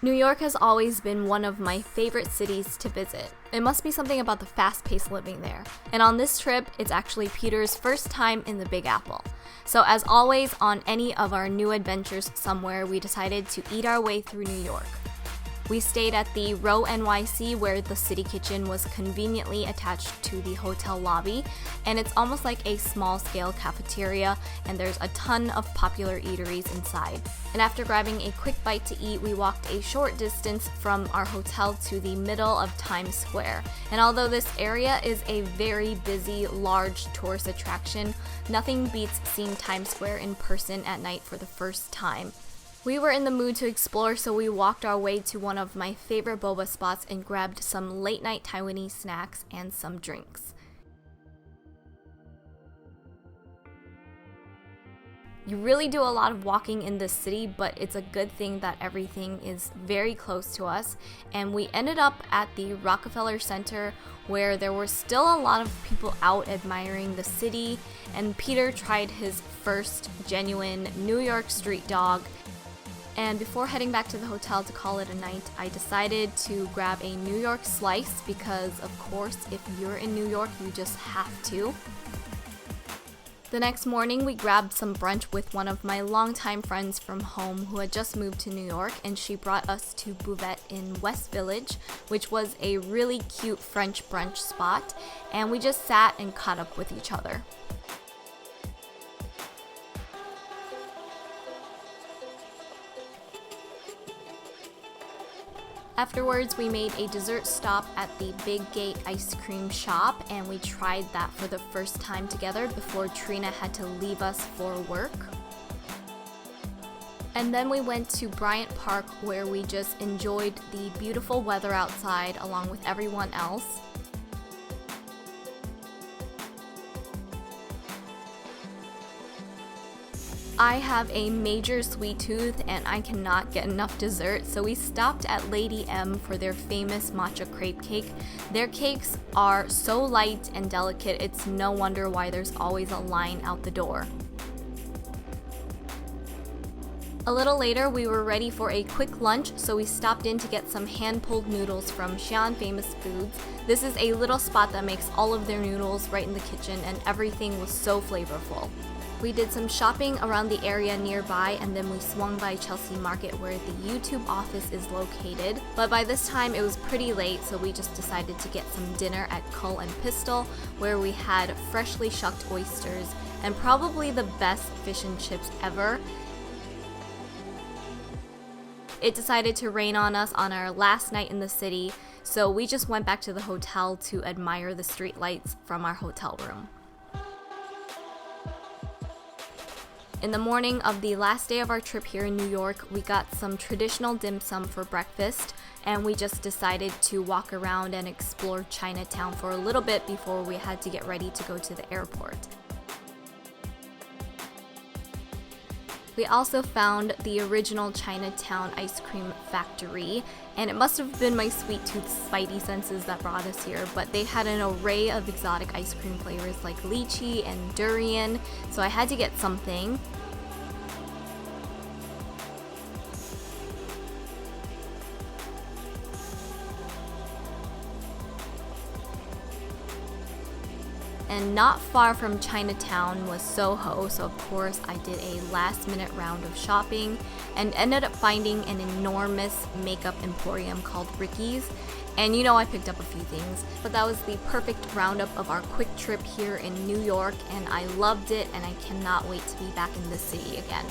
New York has always been one of my favorite cities to visit. It must be something about the fast-paced living there. And on this trip, it's actually Peter's first time in the Big Apple. So as always, on any of our new adventures somewhere, we decided to eat our way through New York. We stayed at the Row NYC, where the city kitchen was conveniently attached to the hotel lobby, and it's almost like a small-scale cafeteria, and there's a ton of popular eateries inside. And after grabbing a quick bite to eat, we walked a short distance from our hotel to the middle of Times Square. And although this area is a very busy, large tourist attraction, nothing beats seeing Times Square in person at night for the first time. We were in the mood to explore, so we walked our way to one of my favorite boba spots and grabbed some late-night Taiwanese snacks and some drinks. You really do a lot of walking in this city, but it's a good thing that everything is very close to us. And we ended up at the Rockefeller Center, where there were still a lot of people out admiring the city, and Peter tried his first genuine New York street dog. And before heading back to the hotel to call it a night, I decided to grab a New York slice because, of course, if you're in New York, you just have to. The next morning, we grabbed some brunch with one of my longtime friends from home who had just moved to New York, and she brought us to BUVETTE in West Village, which was a really cute French brunch spot, and we just sat and caught up with each other. Afterwards, we made a dessert stop at the Big Gate ice cream shop, and we tried that for the first time together before Trina had to leave us for work. And then we went to Bryant Park, where we just enjoyed the beautiful weather outside along with everyone else. I have a major sweet tooth and I cannot get enough dessert, so we stopped at Lady M for their famous matcha crepe cake. Their cakes are so light and delicate, it's no wonder why there's always a line out the door. A little later, we were ready for a quick lunch, so we stopped in to get some hand-pulled noodles from XI'AN Famous Foods. This is a little spot that makes all of their noodles right in the kitchen, and everything was so flavorful. We did some shopping around the area nearby, and then we swung by Chelsea Market, where the YouTube office is located. But by this time it was pretty late, so we just decided to get some dinner at CULL and Pistol, where we had freshly shucked oysters and probably the best fish and chips ever. It decided to rain on us on our last night in the city, so we just went back to the hotel to admire the street lights from our hotel room. In the morning of the last day of our trip here in New York, we got some traditional dim sum for breakfast, and we just decided to walk around and explore Chinatown for a little bit before we had to get ready to go to the airport. We also found the original Chinatown ice cream factory, and it must have been my sweet tooth spidey senses that brought us here, but they had an array of exotic ice cream flavors like lychee and durian, so I had to get something. And not far from Chinatown was Soho, so of course I did a last-minute round of shopping and ended up finding an enormous makeup emporium called Ricky's. And you know, I picked up a few things, but that was the perfect roundup of our quick trip here in New York, and I loved it, and I cannot wait to be back in the city again.